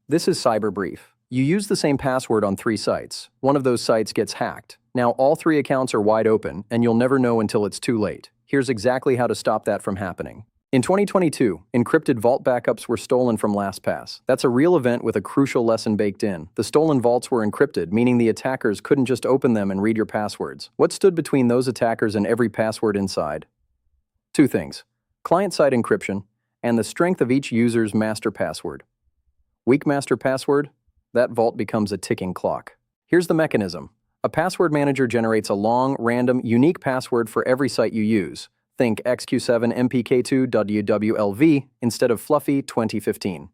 This is CyberBrief. You use the same password on 3 sites. One of those sites gets hacked. Now all 3 accounts are wide open, and you'll never know until it's too late. Here's exactly how to stop that from happening. In 2022, encrypted vault backups were stolen from LastPass. That's a real event with a crucial lesson baked in. The stolen vaults were encrypted, meaning the attackers couldn't just open them and read your passwords. What stood between those attackers and every password inside? 2 things: client-side encryption and the strength of each user's master password. Weak master password? That vault becomes a ticking clock. Here's the mechanism. A password manager generates a long, random, unique password for every site you use. Think xq7mpk2wwlv instead of fluffy 2015.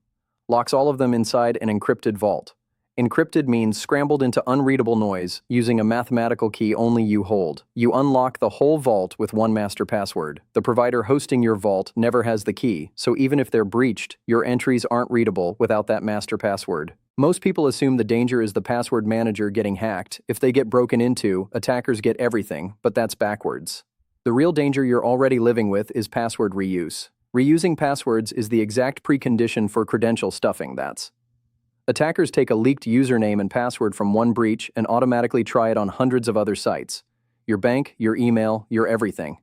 Locks all of them inside an encrypted vault. Encrypted means scrambled into unreadable noise using a mathematical key only you hold. You unlock the whole vault with one master password. The provider hosting your vault never has the key, so even if they're breached, your entries aren't readable without that master password. Most people assume the danger is the password manager getting hacked. If they get broken into, attackers get everything, but that's backwards. The real danger you're already living with is password reuse. Reusing passwords is the exact precondition for credential stuffing. Attackers take a leaked username and password from one breach and automatically try it on hundreds of other sites. Your bank, your email, your everything.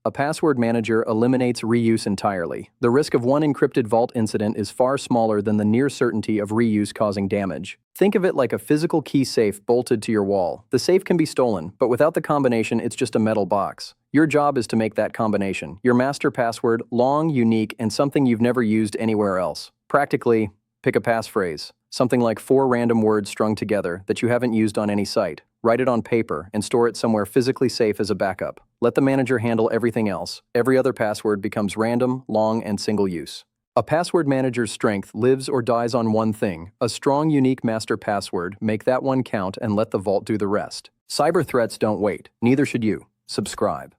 A password manager eliminates reuse entirely. The risk of one encrypted vault incident is far smaller than the near certainty of reuse causing damage. Think of it like a physical key safe bolted to your wall. The safe can be stolen, but without the combination, it's just a metal box. Your job is to make that combination, your master password, long, unique, and something you've never used anywhere else. Practically, pick a passphrase. Something like 4 random words strung together that you haven't used on any site. Write it on paper and store it somewhere physically safe as a backup. Let the manager handle everything else. Every other password becomes random, long, and single use. A password manager's strength lives or dies on one thing: a strong, unique master password. Make that one count and let the vault do the rest. Cyber threats don't wait. Neither should you. Subscribe.